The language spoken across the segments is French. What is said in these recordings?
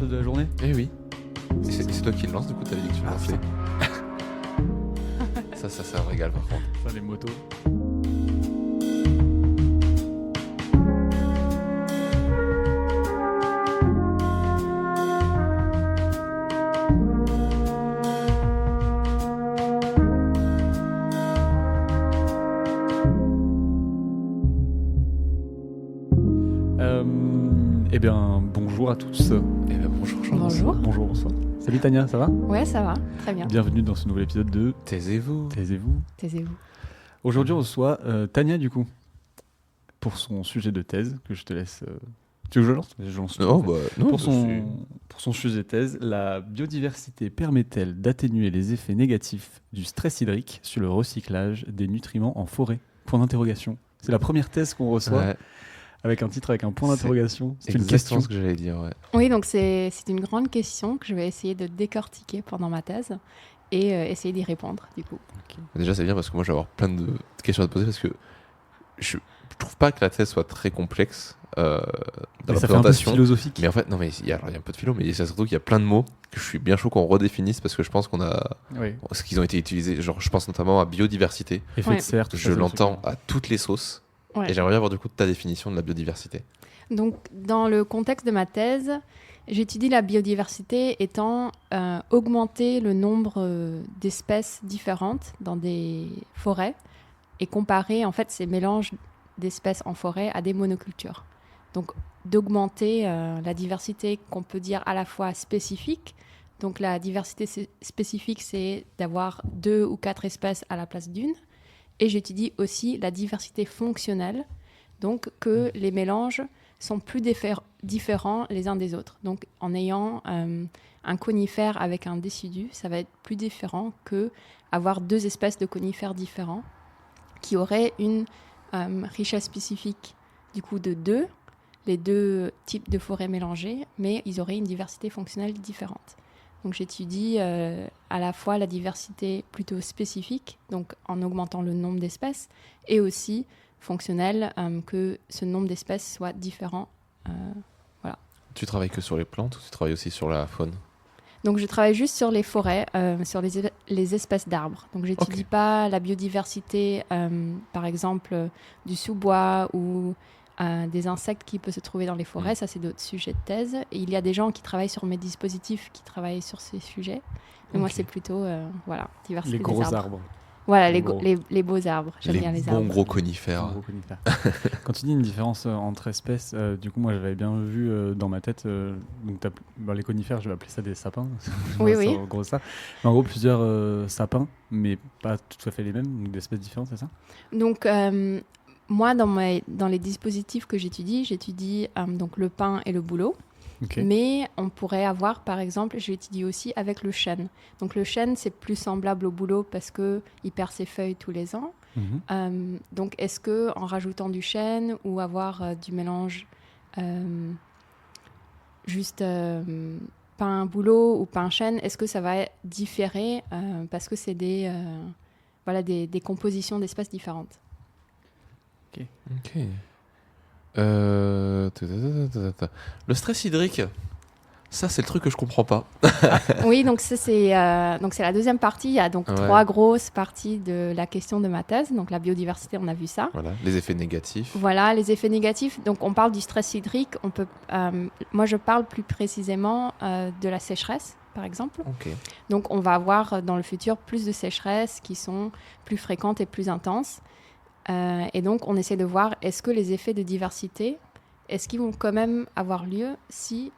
épisode de la journée. Eh oui. Et c'est toi qui le lance, du coup, t'avais dit que tu le lançais. Ça me régale par contre. Ça, les motos. Eh bien, bonjour à tous. Eh ben bonjour Jean. Bonjour. Bonjour, bonsoir. Salut Tania, ça va? Ouais, ça va, très bien. Bienvenue dans ce nouvel épisode de Taisez-vous. Taisez-vous. Taisez-vous. Aujourd'hui, on reçoit Tania, du coup, pour son sujet de thèse, que je te laisse... Tu veux que je lance tout, Non, en fait. non. Pour son sujet de thèse, la biodiversité permet-elle d'atténuer les effets négatifs du stress hydrique sur le recyclage des nutriments en forêt? Point d'interrogation. C'est la première thèse qu'on reçoit Ouais, avec un titre avec un point d'interrogation. C'est une exactement question. ce que j'allais dire, ouais. Oui, donc c'est une grande question que je vais essayer de décortiquer pendant ma thèse et essayer d'y répondre, du coup. Déjà, c'est bien parce que moi, je vais avoir plein de questions à te poser parce que je trouve pas que la thèse soit très complexe dans Mais la ça fait un peu présentation. philosophique. Mais en fait, non, mais il y a un peu de philo, mais c'est surtout qu'il y a plein de mots que je suis bien chaud qu'on redéfinisse parce que je pense qu'on a. Oui. Ce qu'ils ont été utilisés, genre, je pense notamment à biodiversité. Effet Ouais. de serre, tout ça, Je c'est l'entends le truc. à toutes les sauces. Ouais. Et j'aimerais bien avoir du coup ta définition de la biodiversité. Donc, dans le contexte de ma thèse, j'étudie la biodiversité étant augmenter le nombre d'espèces différentes dans des forêts et comparer en fait ces mélanges d'espèces en forêt à des monocultures. Donc, d'augmenter la diversité qu'on peut dire à la fois spécifique. Donc, la diversité spécifique, c'est d'avoir 2 ou 4 espèces à la place d'une. Et j'étudie aussi la diversité fonctionnelle, donc que les mélanges sont plus différents les uns des autres. Donc, en ayant un conifère avec un décidu, ça va être plus différent que avoir 2 espèces de conifères différents qui auraient une richesse spécifique du coup de 2, les 2 types de forêts mélangées, mais ils auraient une diversité fonctionnelle différente. Donc, j'étudie à la fois la diversité plutôt spécifique, donc en augmentant le nombre d'espèces, et aussi fonctionnelle, que ce nombre d'espèces soit différent. Tu travailles que sur les plantes ou tu travailles aussi sur la faune? Donc, je travaille juste sur les forêts, sur les espèces d'arbres. Donc, je n'étudie pas la biodiversité, par exemple, du sous-bois ou des insectes qui peuvent se trouver dans les forêts. Ça, c'est d'autres sujets de thèse. Et il y a des gens qui travaillent sur mes dispositifs qui travaillent sur ces sujets. Mais moi, c'est plutôt diversité Les des gros arbres. arbres. Voilà, Les gros. les beaux arbres. J'aime bien les bons arbres. gros conifères. Gros conifères. Quand tu dis une différence entre espèces, du coup, moi, j'avais bien vu dans ma tête, donc les conifères, je vais appeler ça des sapins. Oui, C'est oui. en gros ça. Mais en gros, plusieurs sapins, mais pas tout à fait les mêmes, donc des espèces différentes, c'est ça? Donc, moi, dans les dispositifs que j'étudie donc le pin et le bouleau. Ok. Mais on pourrait avoir, par exemple, j'étudie aussi avec le chêne. Donc le chêne, c'est plus semblable au bouleau parce qu'il perd ses feuilles tous les ans. Mhm. Donc est-ce qu'en rajoutant du chêne ou avoir du mélange juste pain-bouleau ou pain-chêne, est-ce que ça va différer parce que c'est des compositions d'espèces différentes. Ok. Le stress hydrique, ça c'est le truc que je comprends pas. Oui, donc ça, c'est la deuxième partie. Il y a donc 3 grosses parties de la question de ma thèse. Donc la biodiversité, on a vu ça. Voilà, les effets négatifs. Voilà, les effets négatifs. Donc on parle du stress hydrique. Moi, je parle plus précisément de la sécheresse, par exemple. Ok. Donc on va avoir dans le futur plus de sécheresses qui sont plus fréquentes et plus intenses. Et donc on essaie de voir est-ce que les effets de diversité, est-ce qu'ils vont quand même avoir lieu si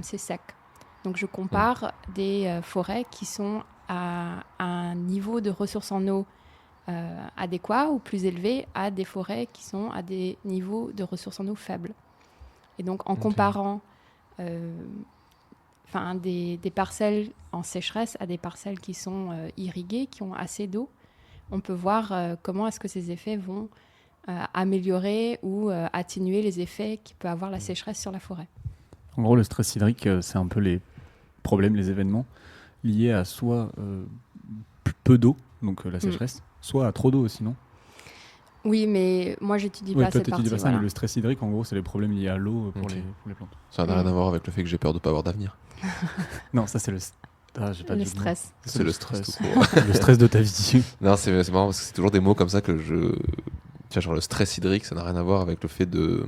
c'est sec. Donc je compare des forêts qui sont à un niveau de ressources en eau adéquat ou plus élevé à des forêts qui sont à des niveaux de ressources en eau faibles. Et donc en comparant des parcelles en sécheresse à des parcelles qui sont irriguées, qui ont assez d'eau, on peut voir comment est-ce que ces effets vont améliorer ou atténuer les effets qui peut avoir la sécheresse sur la forêt. En gros, le stress hydrique, c'est un peu les problèmes, les événements liés à soit peu d'eau, donc la sécheresse, soit à trop d'eau aussi, non? Oui, mais moi, j'étudie Ouais, pas toi, cette tu partie. dis pas ça, Voilà. mais le stress hydrique, en gros, c'est les problèmes liés à l'eau pour, Ok. pour les plantes. Ça n'a rien à voir avec le fait que j'ai peur de pas avoir d'avenir. Non, ça, c'est le. Ah, j'ai pas de Le jeu de mots. stress. C'est le stress tout court. Le stress de ta vie. Non, c'est marrant parce que c'est toujours des mots comme ça que je. Tu vois, genre le stress hydrique, ça n'a rien à voir avec le fait de.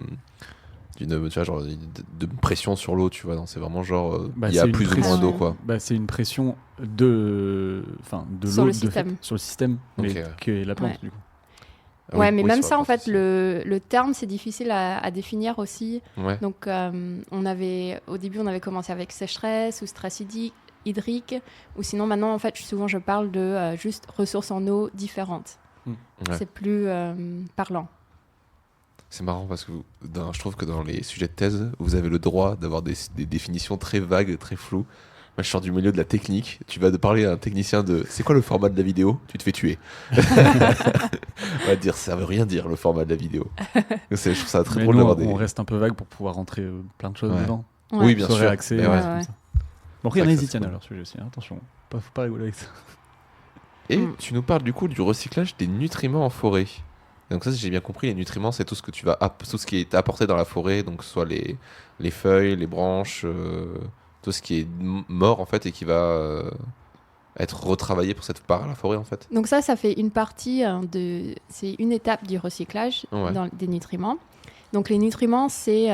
Tu vois, genre de pression sur l'eau, tu vois. Non, c'est vraiment genre. Bah, Il y a c'est une plus ou moins pression. d'eau, quoi. Bah, c'est une pression de Sur l'eau le de système. sur le système, mais Ok, ouais. que la plante, Ouais. du coup. Ah Ouais, oui, mais oui, même sur ça, la en fait, partie- le terme, c'est difficile à définir aussi. Ouais. Donc, au début, on avait commencé avec sécheresse ou stress hydrique, ou sinon, maintenant, en fait, souvent, je parle de juste ressources en eau différentes. Ouais. C'est plus parlant. C'est marrant parce que je trouve que dans les sujets de thèse, vous avez le droit d'avoir des définitions très vagues, très floues. Moi, je sors du milieu de la technique. Tu vas parler à un technicien de c'est quoi le format de la vidéo? Tu te fais tuer. On va te dire ça veut rien dire le format de la vidéo. Je trouve ça très Mais drôle nous, d'avoir des. on reste un peu vague pour pouvoir rentrer plein de choses Ouais. dedans. Ouais. Oui, bien Soirée sûr. accès, Mais des ouais. choses comme Ouais. ça. Bon, après, il y en a, C'est vrai ils que y ça, tiennent c'est à leur sujet aussi. Hein, attention, faut pas rigoler avec ça. Et Mm. tu nous parles du coup du recyclage des nutriments en forêt. Donc ça, si j'ai bien compris, les nutriments, c'est tout ce que tout ce qui est apporté dans la forêt, donc soit les feuilles, les branches, tout ce qui est mort en fait et qui va être retravaillé pour cette part à la forêt en fait. Donc ça fait une partie c'est une étape du recyclage Ouais. des nutriments. Donc les nutriments, c'est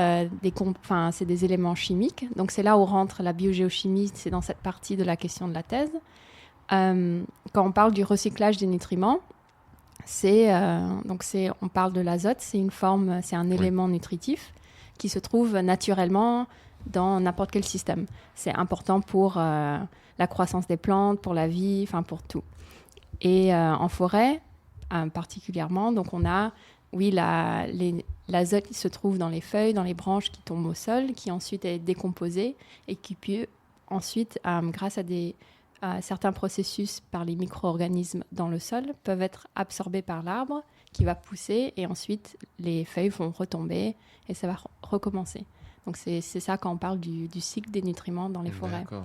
c'est des éléments chimiques. Donc c'est là où rentre la biogéochimie, c'est dans cette partie de la question de la thèse. Quand on parle du recyclage des nutriments, on parle de l'azote, c'est un élément nutritif qui se trouve naturellement dans n'importe quel système. C'est important pour la croissance des plantes, pour la vie, enfin pour tout. Et en forêt, particulièrement, donc on a, oui, l'azote qui se trouve dans les feuilles, dans les branches qui tombent au sol, qui ensuite est décomposé et qui peut ensuite, grâce à certains processus par les micro-organismes dans le sol, peuvent être absorbés par l'arbre qui va pousser et ensuite les feuilles vont retomber et ça va recommencer. Donc c'est ça quand on parle du cycle des nutriments dans les forêts. D'accord.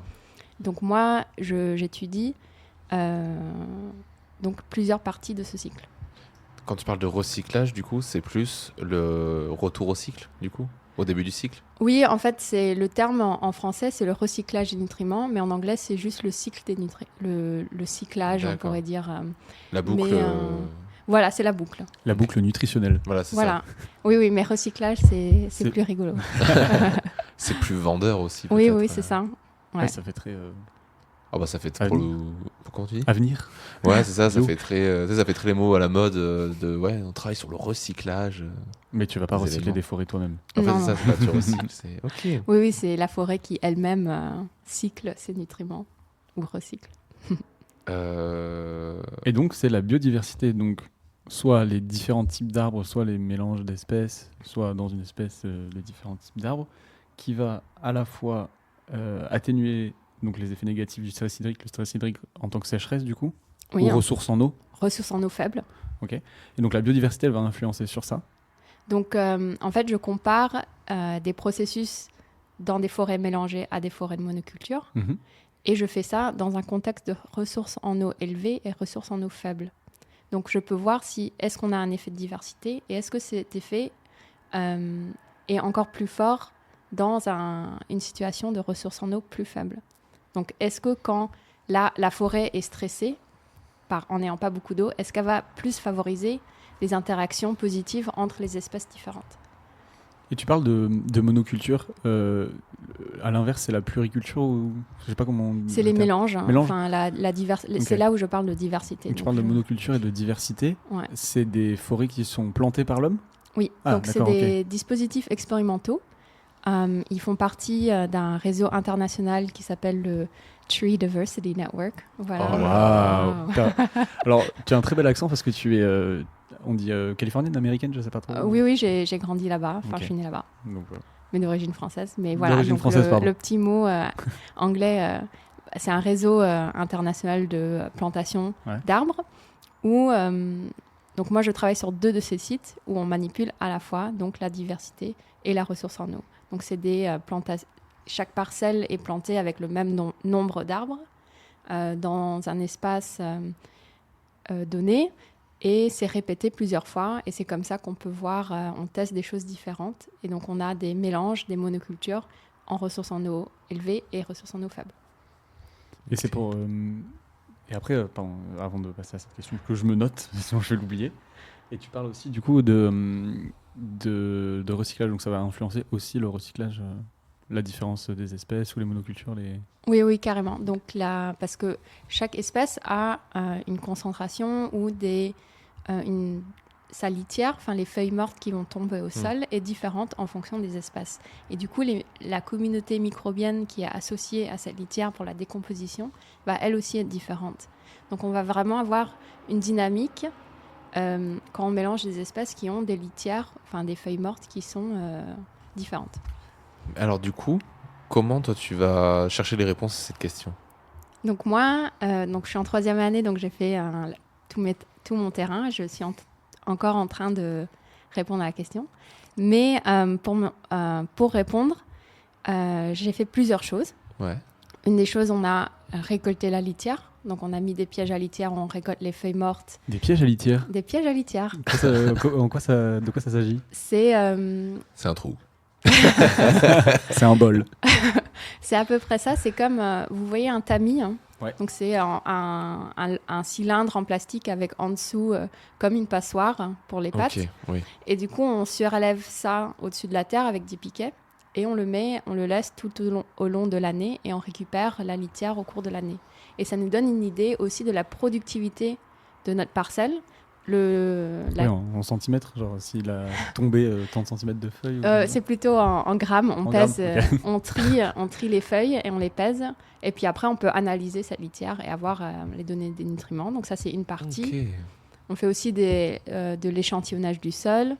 Donc moi, j'étudie donc plusieurs parties de ce cycle. Quand tu parles de recyclage, du coup, c'est plus le retour au cycle, du coup, au début du cycle. Oui, en fait, c'est le terme en français, c'est le recyclage des nutriments, mais en anglais, c'est juste le cycle des nutriments, le cyclage, on D'accord. pourrait dire. La boucle. Mais, voilà, c'est la boucle. La boucle nutritionnelle. Voilà, c'est Voilà. Oui, mais recyclage, c'est plus rigolo. ça. C'est plus vendeur aussi. Oui, peut-être, oui, c'est ça. Ouais, Ouais. ça fait très Ah bah ça fait Avenir. Comment tu dis? avenir. Ouais, c'est ça. Ça Bio. fait très. Ça fait très les mots à la mode ouais, on travaille sur le recyclage. Mais tu vas pas Des recycler éléments. des forêts toi-même. En fait, Non, c'est ça. non. C'est pas tu recycles. C'est ok. Oui, c'est la forêt qui elle-même cycle ses nutriments ou recycle. Et donc, c'est la biodiversité. Donc, soit les différents types d'arbres, soit les mélanges d'espèces, soit dans une espèce les différents types d'arbres, qui va à la fois atténuer donc, les effets négatifs du stress hydrique, le stress hydrique en tant que sécheresse, du coup, Oui, ou ressources en eau. ressources en eau faible. Et donc, la biodiversité, elle va influencer sur ça. Donc, en fait, je compare des processus dans des forêts mélangées à des forêts de monoculture. Mhm. Et je fais ça dans un contexte de ressources en eau élevées et ressources en eau faibles. Donc, je peux voir si est-ce qu'on a un effet de diversité et est-ce que cet effet est encore plus fort dans une situation de ressources en eau plus faible. Donc, est-ce que quand la forêt est stressée, en n'ayant pas beaucoup d'eau, est-ce qu'elle va plus favoriser les interactions positives entre les espèces différentes? Et tu parles de monoculture. À l'inverse, c'est la pluriculture ou je sais pas comment. on dit C'est le les terme. mélanges. Hein. Mélange. Enfin, Ok. c'est là où je parle de diversité. Donc, tu parles de monoculture et de diversité. Ouais. C'est des forêts qui sont plantées par l'homme. Oui, Ah, donc c'est d'accord, des dispositifs expérimentaux. Ils font partie d'un réseau international qui s'appelle le Tree Diversity Network. Voilà. Oh là Waouh. Alors, tu as un très bel accent parce que tu es, on dit californienne, américaine, je sais pas trop. Oui, j'ai grandi là-bas. Enfin, Ok. je suis née là-bas, Donc, voilà. mais d'origine française. Mais voilà, D'origine donc française, pardon. le petit mot anglais, c'est un réseau international de plantation Ouais. d'arbres où donc moi je travaille sur 2 de ces sites où on manipule à la fois donc la diversité et la ressource en eau. Donc c'est des plantations. Chaque parcelle est plantée avec le même nombre d'arbres dans un espace donné. Et c'est répété plusieurs fois. Et c'est comme ça qu'on peut voir, on teste des choses différentes. Et donc, on a des mélanges, des monocultures en ressources en eau élevées et ressources en eau faibles. Et c'est pour. Et après, pardon, avant de passer à cette question que je me note, sinon je vais l'oublier. Et tu parles aussi du coup de recyclage, donc ça va influencer aussi le recyclage, la différence des espèces ou les monocultures. Oui, oui, carrément. Donc là, parce que chaque espèce a une concentration ou sa litière, enfin les feuilles mortes qui vont tomber au sol, est différente en fonction des espèces. Et du coup, la communauté microbienne qui est associée à cette litière pour la décomposition va elle aussi être différente. Donc on va vraiment avoir une dynamique quand on mélange des espèces qui ont des litières, enfin des feuilles mortes qui sont différentes. Alors du coup, comment toi tu vas chercher les réponses à cette question? Donc moi, je suis en 3e année, donc j'ai fait tout mon terrain. Je suis encore en train de répondre à la question. Mais pour répondre, j'ai fait plusieurs choses. Ouais. Une des choses, on a récolté la litière. Donc on a mis des pièges à litière, on récolte les feuilles mortes. Des pièges à litière. Des pièges à litière. De quoi ça s'agit? C'est un trou. C'est un bol. C'est à peu près ça. C'est comme, vous voyez un tamis. Hein. Ouais. Donc c'est un cylindre en plastique avec en dessous comme une passoire pour les pattes. Ok, oui. Et du coup, on surélève ça au-dessus de la terre avec des piquets. Et on le laisse tout au long de l'année et on récupère la litière au cours de l'année. Et ça nous donne une idée aussi de la productivité de notre parcelle. En centimètres, genre s'il a tombé tant de centimètres de feuilles c'est plutôt en grammes. On pèse, grammes, okay. on trie les feuilles et on les pèse. Et puis après, on peut analyser cette litière et avoir les données des nutriments. Donc ça, c'est une partie. Okay. On fait aussi de l'échantillonnage du sol.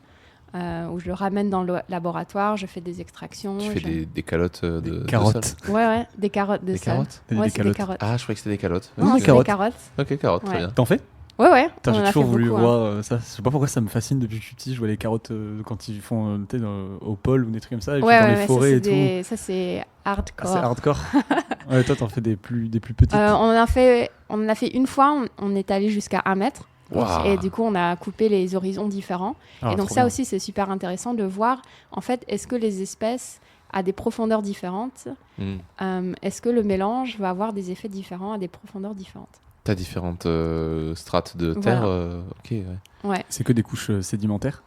Où je le ramène dans le laboratoire, je fais des extractions. Tu fais des calottes de carottes. De sol. Ouais, des carottes de sol. Carottes c'est des carottes. Ah, je croyais que c'était des calottes. Non, c'est des carottes. Ok, carottes, très bien. T'en fais? Ouais. J'ai toujours voulu voir ça. Je sais pas pourquoi ça me fascine depuis que je suis petit. Je vois les carottes quand ils font au pôle ou des trucs comme ça. Et puis dans les forêts et tout. Ça, c'est hardcore. Ah, c'est hardcore. Ouais, toi, t'en fais des plus petites. On en a fait une fois. On est allé jusqu'à 1 mètre. Wow. Et du coup, on a coupé les horizons différents. Et donc ça aussi, c'est super intéressant de voir, en fait, est-ce que les espèces à des profondeurs différentes, est-ce que le mélange va avoir des effets différents à des profondeurs différentes? T'as différentes strates de terre. Voilà. Ok, ouais. C'est que des couches sédimentaires.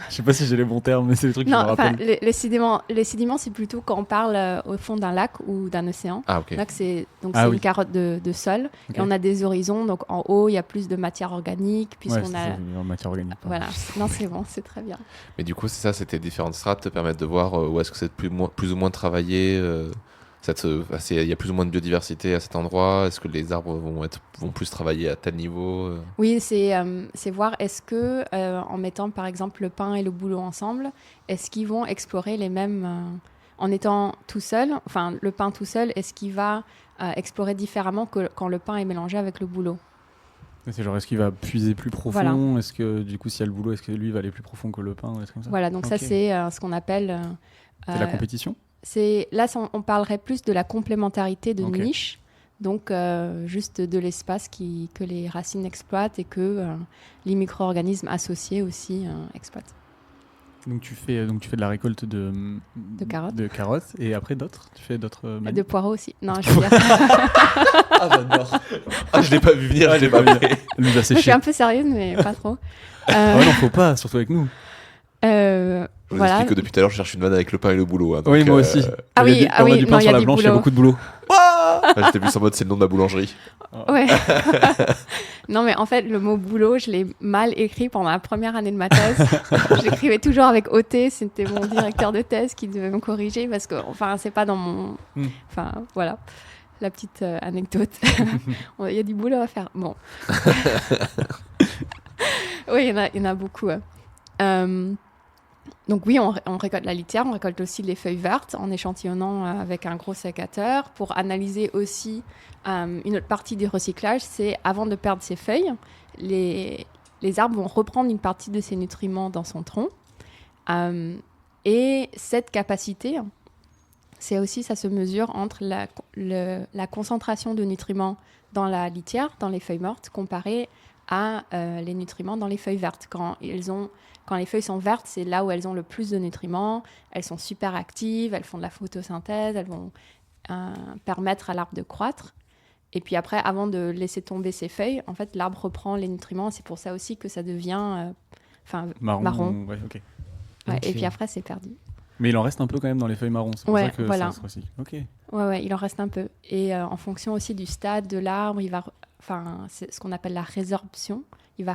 Je sais pas si j'ai les bons termes, mais c'est des trucs que je me rappelle. Les sédiments, c'est plutôt quand on parle au fond d'un lac ou d'un océan. Ah, ok. Là, c'est une carotte de sol. Okay. Et on a des horizons. Donc en haut, il y a plus de matière organique. Puisqu'on a en matière organique. Voilà. Non, c'est bon, c'est très bien. Mais du coup, c'est ça, c'était différentes strates te permettent de voir où est-ce que c'est plus ou moins travaillé. Il y a plus ou moins de biodiversité à cet endroit. Est-ce que les arbres vont plus travailler à tel niveau? Oui, c'est voir est-ce que en mettant par exemple le pin et le bouleau ensemble, est-ce qu'ils vont explorer les mêmes en étant tout seul. Enfin, le pin tout seul, est-ce qu'il va explorer différemment que quand le pin est mélangé avec le bouleau? C'est genre, est-ce qu'il va puiser plus profond? Voilà. Est-ce que du coup, s'il y a le bouleau, est-ce que lui va aller plus profond que le pin? Comme ça. Voilà, donc ça c'est ce qu'on appelle. C'est la compétition? Là, on parlerait plus de la complémentarité de niche, donc juste de l'espace que les racines exploitent et que les micro-organismes associés aussi exploitent. Donc tu fais de la récolte de carottes et après d'autres? Tu fais d'autres de poireaux aussi. Non, je veux dire. Ah, j'adore. Ah, je l'ai pas vu venir, je l'ai pas vu. Je suis un peu sérieuse, mais pas trop. non, faut pas, surtout avec nous. Je vous explique que depuis tout à l'heure, je cherche une vanne avec le pain et le boulot. Hein, donc, oui, moi aussi. Ah oui, on a du pain sur la blanche, il y a beaucoup de boulot. J'étais plus en mode, c'est le nom de ma boulangerie. Ouais. Non, mais en fait, le mot boulot, je l'ai mal écrit pendant la première année de ma thèse. Je l'écrivais toujours avec OT. C'était mon directeur de thèse qui devait me corriger parce que, c'est pas dans mon. Enfin, voilà. La petite anecdote. Il y a du boulot à faire. Bon. Oui, il y en a beaucoup. Donc oui, on récolte la litière, on récolte aussi les feuilles vertes en échantillonnant avec un gros sécateur. Pour analyser aussi une autre partie du recyclage, c'est avant de perdre ses feuilles, les arbres vont reprendre une partie de ces nutriments dans son tronc. Et cette capacité, ça se mesure entre la concentration de nutriments dans la litière, dans les feuilles mortes, comparée à les nutriments dans les feuilles vertes. Quand les feuilles sont vertes, c'est là où elles ont le plus de nutriments. Elles sont super actives, elles font de la photosynthèse, elles vont permettre à l'arbre de croître. Et puis après, avant de laisser tomber ses feuilles, en fait, l'arbre reprend les nutriments. C'est pour ça aussi que ça devient marron. Ouais, ok. Ouais, Ok. Et puis après, c'est perdu. Mais il en reste un peu quand même dans les feuilles marron. C'est pour Ouais, ça que voilà. ça se recycle. Ok. Ouais, il en reste un peu. Et en fonction aussi du stade de l'arbre, c'est ce qu'on appelle la résorption. Il va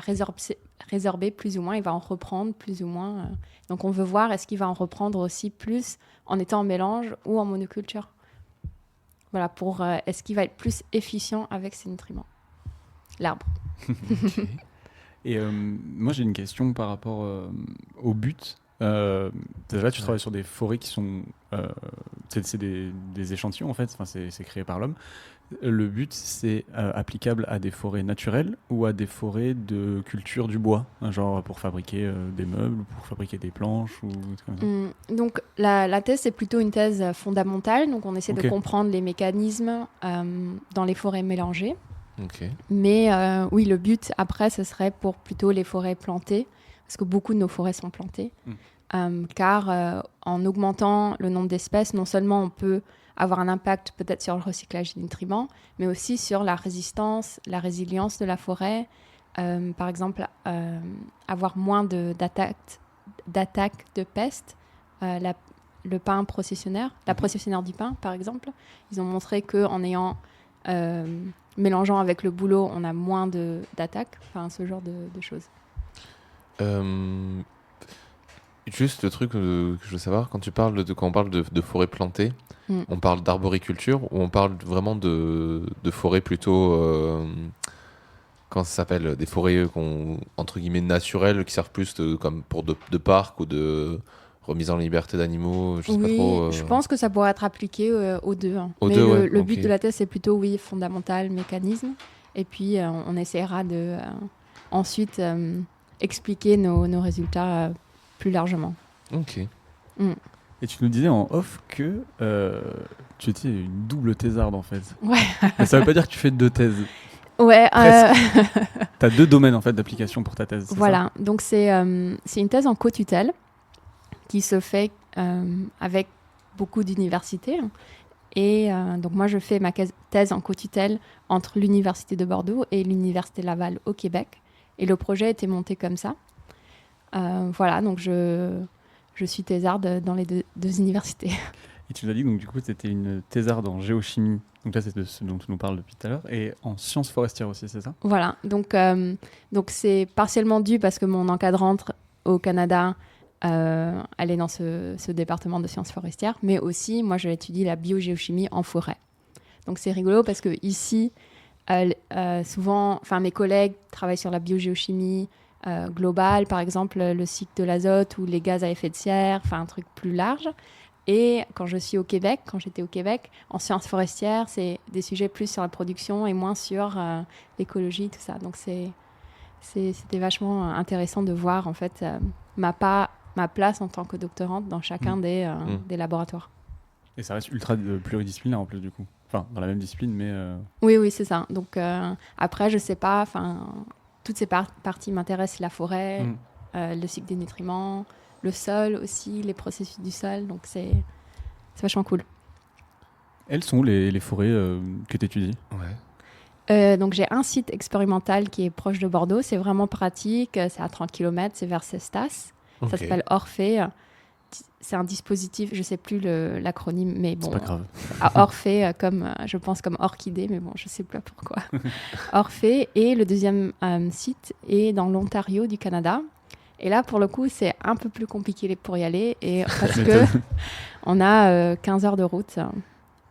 résorber plus ou moins, il va en reprendre plus ou moins. Donc on veut voir est-ce qu'il va en reprendre aussi plus en étant en mélange ou en monoculture. Voilà, pour est-ce qu'il va être plus efficient avec ses nutriments, l'arbre. Et moi, j'ai une question par rapport au but. Déjà, tu travailles sur des forêts qui sont... c'est des échantillons, en fait. Enfin, c'est créé par l'homme. Le but, c'est applicable à des forêts naturelles ou à des forêts de culture du bois, hein, genre pour fabriquer des meubles, pour fabriquer des planches ou des trucs comme ça. Donc la thèse, c'est plutôt une thèse fondamentale. Donc on essaie Ok. de comprendre les mécanismes dans les forêts mélangées. Ok. Mais oui, le but après, ce serait pour plutôt les forêts plantées, parce que beaucoup de nos forêts sont plantées. Car en augmentant le nombre d'espèces, non seulement on peut avoir un impact peut-être sur le recyclage des nutriments, mais aussi sur la résistance, la résilience de la forêt. Par exemple, avoir moins d'attaques de pestes. Le pin processionnaire, la processionnaire du pin, par exemple, ils ont montré qu'en mélangeant avec le bouleau, on a moins d'attaques, enfin ce genre de choses. Juste le truc que je veux savoir, quand on parle de forêt plantée, on parle d'arboriculture ou on parle vraiment de forêt plutôt, comment ça s'appelle, des forêts entre guillemets naturelles qui servent plus comme pour de parcs ou de remise en liberté d'animaux, je sais pas trop. Je pense que ça pourrait être appliqué aux deux. Hein. Aux Mais deux, ouais, le ok. but de la thèse, c'est plutôt, oui, fondamental, mécanisme. Et puis, on essaiera de ensuite expliquer nos résultats plus largement. Ok. Et tu nous disais en off que tu étais une double thésarde, en fait. Ouais. Mais ça veut pas dire que tu fais 2 thèses. Ouais. Tu as 2 domaines, en fait, d'application pour ta thèse. C'est Voilà. Donc, c'est une thèse en co-tutelle qui se fait avec beaucoup d'universités. Et donc, moi, je fais ma thèse en co-tutelle entre l'Université de Bordeaux et l'Université Laval au Québec. Et le projet a été monté comme ça. Voilà, donc je suis thésarde dans les deux universités. Et tu nous as dit, donc du coup, c'était une thésarde en géochimie. Donc là, c'est de ce dont tu nous parles depuis tout à l'heure. Et en sciences forestières aussi, c'est ça? Voilà, donc c'est partiellement dû parce que mon encadrante au Canada, elle est dans ce département de sciences forestières. Mais aussi, moi, je étudie la biogéochimie en forêt. Donc c'est rigolo parce que ici, souvent, mes collègues travaillent sur la biogéochimie globale, par exemple le cycle de l'azote ou les gaz à effet de serre, un truc plus large. Et quand j'étais au Québec, en sciences forestières, c'est des sujets plus sur la production et moins sur l'écologie, tout ça. Donc c'était vachement intéressant de voir en fait ma place en tant que doctorante dans chacun des laboratoires. Et ça reste ultra pluridisciplinaire en plus du coup. Enfin, dans la même discipline, mais... Oui, c'est ça. Donc après, je sais pas, toutes ces parties m'intéressent, la forêt, le cycle des nutriments, le sol aussi, les processus du sol. Donc c'est vachement cool. Elles sont les forêts que tu étudies? Ouais. Donc j'ai un site expérimental qui est proche de Bordeaux. C'est vraiment pratique. C'est à 30 km, c'est vers Cestas. Ok. Ça s'appelle Orphée. C'est un dispositif, je ne sais plus l'acronyme, mais bon. C'est pas grave. Orphée, je pense comme orchidée, mais bon, je ne sais pas pourquoi. Orphée. Et le deuxième site est dans l'Ontario du Canada. Et là, pour le coup, c'est un peu plus compliqué pour y aller. Parce qu'on a 15 heures de route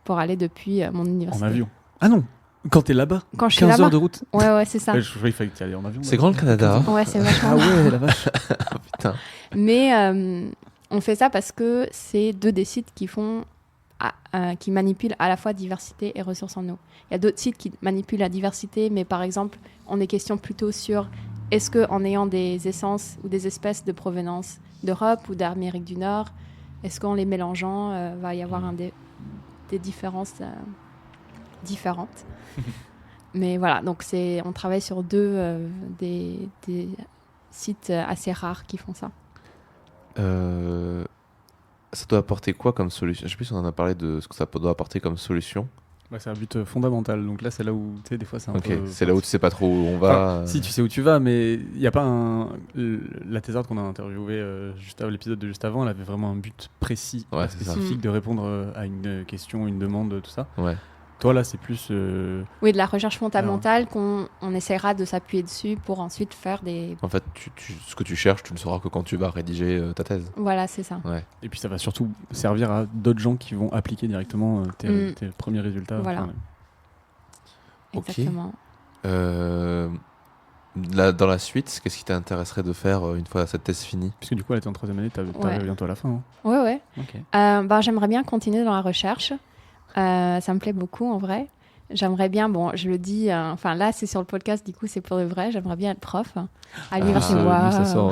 pour aller depuis mon université. En avion? Ah non! Quand t'es là-bas? Quand je suis 15 là-bas. heures de route? Ouais, c'est ça. Ouais, je croyais qu'il fallait que tu ailles en avion. C'est grand le Canada. Ouais, c'est vachement. Ah ouais, la vache. Ah, putain. Mais on fait ça parce que c'est deux des sites qui manipulent à la fois diversité et ressources en eau. Il y a d'autres sites qui manipulent la diversité, mais par exemple, on est question plutôt sur est-ce qu'en ayant des essences ou des espèces de provenance d'Europe ou d'Amérique du Nord, est-ce qu'en les mélangeant, va y avoir des différences différentes. Mais voilà, donc on travaille sur des sites assez rares qui font ça. Ça doit apporter quoi comme solution? Je sais plus si on en a parlé de ce que ça doit apporter comme solution. Bah, c'est un but fondamental. Donc là, c'est là où, tu sais, des fois, c'est un peu... C'est là où tu sais pas trop où on va. Si, tu sais où tu vas, mais il n'y a pas la thésarde qu'on a interviewée juste à l'épisode de juste avant, elle avait vraiment un but précis, Ouais, c'est ça. spécifique de répondre à une question, une demande, tout ça. Ouais. Toi, là, c'est plus... Oui, de la recherche fondamentale qu'on essaiera de s'appuyer dessus pour ensuite faire des... En fait, ce que tu cherches, tu ne sauras que quand tu vas rédiger ta thèse. Voilà, c'est ça. Ouais. Et puis, ça va surtout servir à d'autres gens qui vont appliquer directement tes premiers résultats. Voilà. Enfin, Ok. Exactement. Dans la suite, qu'est-ce qui t'intéresserait de faire une fois cette thèse finie? puisque du coup, elle était en 3e année, t'arrives bientôt à la fin. Hein. Ouais. Ok. J'aimerais bien continuer dans la recherche. Ça me plaît beaucoup, en vrai. J'aimerais bien, je le dis, là, c'est sur le podcast, du coup, c'est pour de vrai. J'aimerais bien être prof à l'université. Ça sort...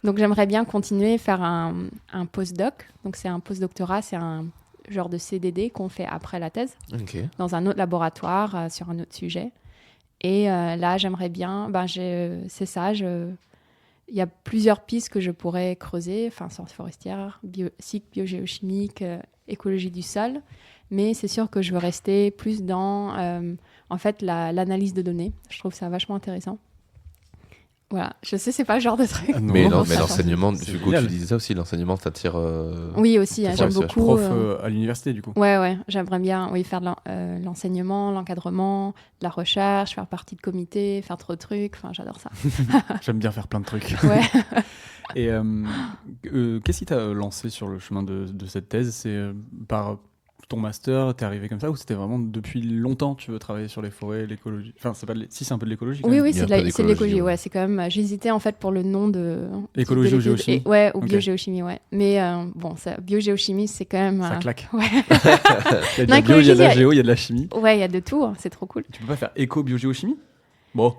Donc, j'aimerais bien continuer, faire un postdoc. Donc, c'est un postdoctorat, c'est un genre de CDD qu'on fait après la thèse, dans un autre laboratoire, sur un autre sujet. Et là, j'aimerais bien, c'est ça, il y a plusieurs pistes que je pourrais creuser, sciences forestières, cycle biogéochimique, écologie du sol. Mais c'est sûr que je veux rester plus dans l'analyse de données. Je trouve ça vachement intéressant. Voilà, je sais, c'est pas le genre de truc. Mais l'enseignement, du coup, génial. tu disais ça aussi, l'enseignement, ça tire... Oui, aussi, j'aime beaucoup. Prof à l'université, du coup. Ouais, j'aimerais bien faire de l'enseignement, l'encadrement, de la recherche, faire partie de comité, faire trop de trucs. Enfin, j'adore ça. J'aime bien faire plein de trucs. Ouais. Et qu'est-ce qui t'a lancé sur le chemin de cette thèse? C'est par ton master, t'es arrivé comme ça, ou c'était vraiment depuis longtemps tu veux travailler sur les forêts, l'écologie? Enfin, c'est pas si, c'est un peu de l'écologie. Oui, Il y a c'est un de peu l'écologie. ouais. Ouais, c'est quand même. J'hésitais en fait pour le nom de. Écologie ou géochimie? Ouais, ou Ok. biogéochimie, ouais. Mais biogéochimie, c'est quand même. Ça claque. Ouais. Il y a de la bio, il y a de la géo, il y a de la chimie. Ouais, il y a de tout. C'est trop cool. Tu peux pas faire éco-biogéochimie? Bon.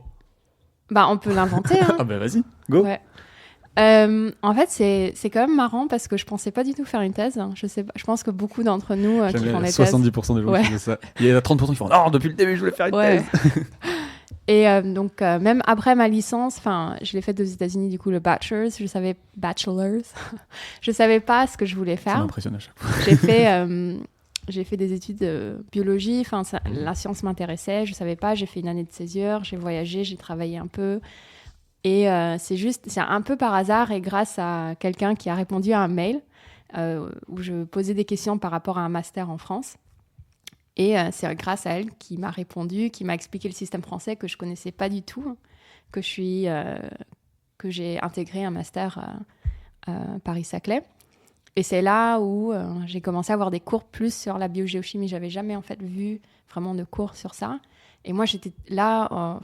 On peut l'inventer. Hein. Ah bah vas-y, go. Ouais. En fait, c'est quand même marrant parce que je pensais pas du tout faire une thèse. Je sais pas, je pense que beaucoup d'entre nous qui font des thèses. 70% des gens qui font ça. Il y en a 30% qui font non, depuis le début, je voulais faire une thèse. Et donc, même après ma licence, je l'ai faite aux États-Unis, du coup, le bachelor's. Je savais pas ce que je voulais Ça faire. m'impressionne à chaque fois. J'ai fait des études de biologie. La science m'intéressait. Je savais pas. J'ai fait une année de césure. J'ai voyagé. J'ai travaillé un peu. Et c'est un peu par hasard et grâce à quelqu'un qui a répondu à un mail où je posais des questions par rapport à un master en France. Et c'est grâce à elle qui m'a répondu, qui m'a expliqué le système français que je connaissais pas du tout, que j'ai intégré un master à Paris-Saclay. Et c'est là où j'ai commencé à avoir des cours plus sur la biogéochimie. J'avais jamais en fait vu vraiment de cours sur ça. Et moi j'étais là,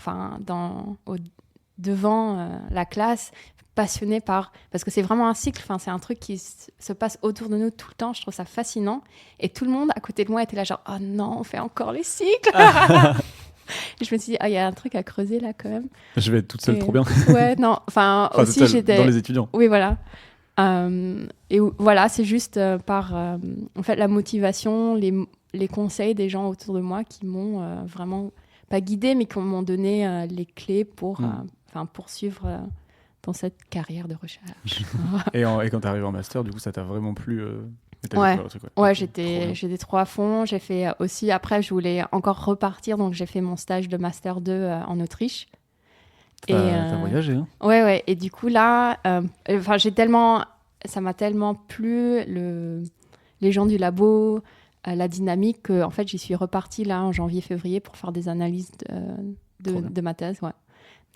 devant la classe, passionnée parce que c'est vraiment un cycle, c'est un truc qui se passe autour de nous tout le temps. Je trouve ça fascinant. Et tout le monde à côté de moi était là genre « Oh non, on fait encore les cycles !» Et je me suis dit « Ah, il y a un truc à creuser là quand même. » Je vais être toute seule, trop bien. Ouais, non, aussi j'étais... Dans les étudiants. Oui, voilà. Et voilà, c'est juste par en fait, la motivation, les conseils des gens autour de moi qui m'ont vraiment, pas guidée, mais qui m'ont donné les clés pour poursuivre dans cette carrière de recherche. Et quand tu arrives en master, du coup, ça t'a vraiment plu Ouais, le truc, ouais, j'étais trop à fond. J'ai fait aussi, après, je voulais encore repartir, donc j'ai fait mon stage de Master 2 en Autriche. T'as voyagé, hein? Ouais. Et du coup, là, ça m'a tellement plu, les gens du labo, la dynamique, que en fait, j'y suis repartie là en janvier-février pour faire des analyses de ma thèse. Ouais.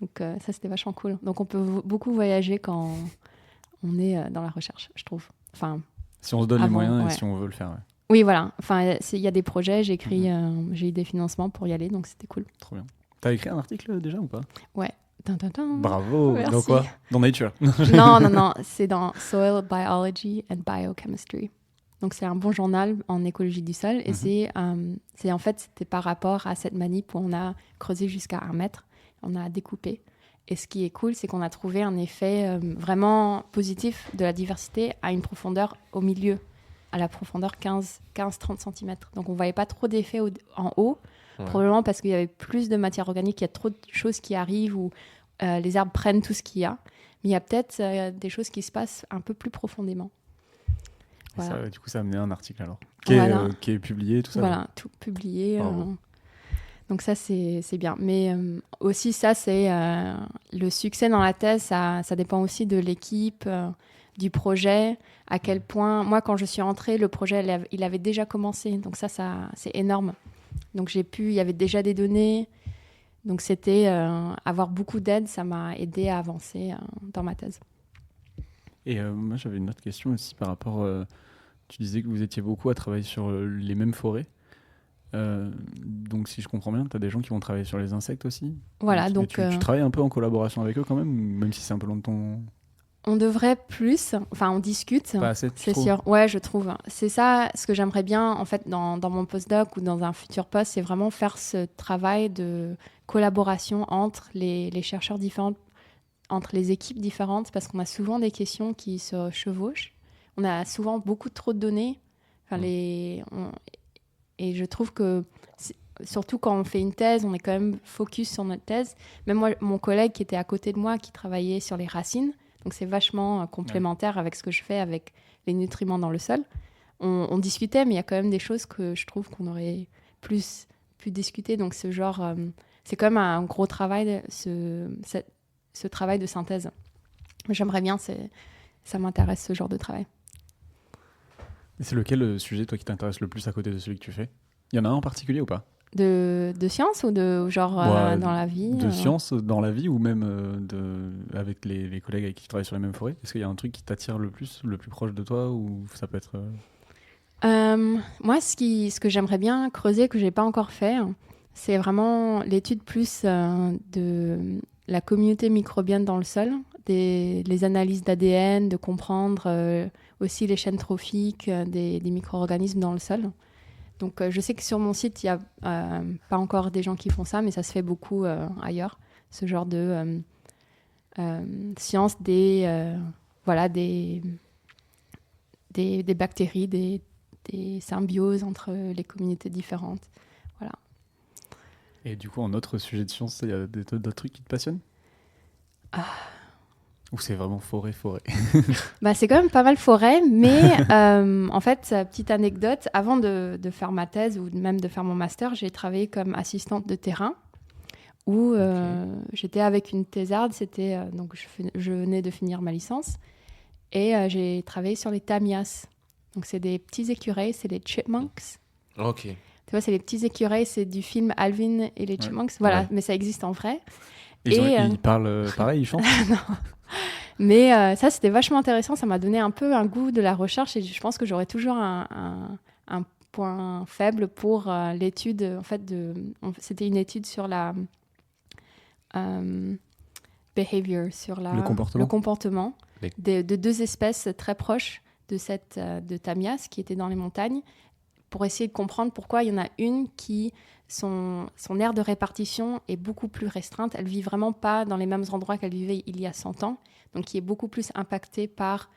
Donc, ça, c'était vachement cool. Donc, on peut beaucoup voyager quand on est dans la recherche, je trouve. Si on se donne les moyens et si on veut le faire, ouais. Oui, voilà. Il y a des projets, j'ai eu des financements pour y aller, donc c'était cool. Trop bien. T'as écrit un article déjà ou pas? Ouais. Bravo. Merci. Dans quoi? Dans Nature? Non. C'est dans Soil Biology and Biochemistry. Donc, c'est un bon journal en écologie du sol. Et c'était par rapport à cette manip où on a creusé jusqu'à 1 mètre. On a découpé. Et ce qui est cool, c'est qu'on a trouvé un effet vraiment positif de la diversité à une profondeur au milieu, à la profondeur 15-30 cm. Donc, on ne voyait pas trop d'effet en haut. Probablement parce qu'il y avait plus de matière organique, il y a trop de choses qui arrivent où les arbres prennent tout ce qu'il y a. Mais il y a peut-être des choses qui se passent un peu plus profondément. Et Voilà. ça, du coup, ça a amené un article alors, Voilà. qui est publié, tout ça. Voilà, tout publié. Bravo. Donc ça, c'est bien. Mais aussi, ça, c'est le succès dans la thèse, ça dépend aussi de l'équipe, du projet, à quel point... Moi, quand je suis rentrée, le projet, il avait déjà commencé. Donc ça c'est énorme. Donc il y avait déjà des données. Donc c'était avoir beaucoup d'aide, ça m'a aidé à avancer dans ma thèse. Et moi, j'avais une autre question aussi par rapport... tu disais que vous étiez beaucoup à travailler sur les mêmes forêts. Donc, si je comprends bien, tu as des gens qui vont travailler sur les insectes aussi. Voilà, Et donc... tu travailles un peu en collaboration avec eux quand même, même si c'est un peu long de ton... On devrait plus, enfin on discute, Pas assez, tu c'est trouves sûr. Ouais, je trouve. C'est ça ce que j'aimerais bien en fait dans mon postdoc ou dans un futur poste, c'est vraiment faire ce travail de collaboration entre les chercheurs différents, entre les équipes différentes, parce qu'on a souvent des questions qui se chevauchent. On a souvent beaucoup trop de données. Enfin, et je trouve que surtout quand on fait une thèse, on est quand même focus sur notre thèse. Même moi, mon collègue qui était à côté de moi, qui travaillait sur les racines, donc c'est vachement complémentaire avec ce que je fais avec les nutriments dans le sol. On discutait, mais il y a quand même des choses que je trouve qu'on aurait plus pu discuter. Donc ce genre, c'est quand même un gros travail, ce travail de synthèse. J'aimerais bien, ça m'intéresse ce genre de travail. Et c'est lequel sujet, toi, qui t'intéresse le plus à côté de celui que tu fais ? Il y en a un en particulier ou pas ? De science ou de genre dans la vie De science dans la vie ou même avec les collègues avec qui tu travailles sur les mêmes forêts ? Est-ce qu'il y a un truc qui t'attire le plus proche de toi ou ça peut être... Moi, ce que j'aimerais bien creuser, que je n'ai pas encore fait, c'est vraiment l'étude plus de la communauté microbienne dans le sol, les analyses d'ADN, de comprendre aussi les chaînes trophiques des micro-organismes dans le sol. Donc, je sais que sur mon site, il n'y a pas encore des gens qui font ça, mais ça se fait beaucoup ailleurs, ce genre de science des bactéries, des symbioses entre les communautés différentes. Voilà. Et du coup, en autre sujet de science, il y a d'autres trucs qui te passionnent ? Ou c'est vraiment forêt ? C'est quand même pas mal forêt, mais en fait, petite anecdote, avant de faire ma thèse ou même de faire mon master, j'ai travaillé comme assistante de terrain où j'étais avec une thésarde, donc je venais de finir ma licence et j'ai travaillé sur les tamias. Donc c'est des petits écureuils, c'est les chipmunks. Ok. Tu vois, c'est les petits écureuils, c'est du film Alvin et les Chipmunks. Voilà, mais ça existe en vrai. Ils parlent pareil, ils chantent ? Non. Mais ça, c'était vachement intéressant. Ça m'a donné un peu un goût de la recherche et je pense que j'aurais toujours un point faible pour l'étude. En fait, c'était une étude sur la behavior, sur le comportement de deux espèces très proches de Tamias qui étaient dans les montagnes pour essayer de comprendre pourquoi il y en a une qui... Son aire de répartition est beaucoup plus restreinte. Elle ne vit vraiment pas dans les mêmes endroits qu'elle vivait il y a 100 ans, donc qui est beaucoup plus impactée par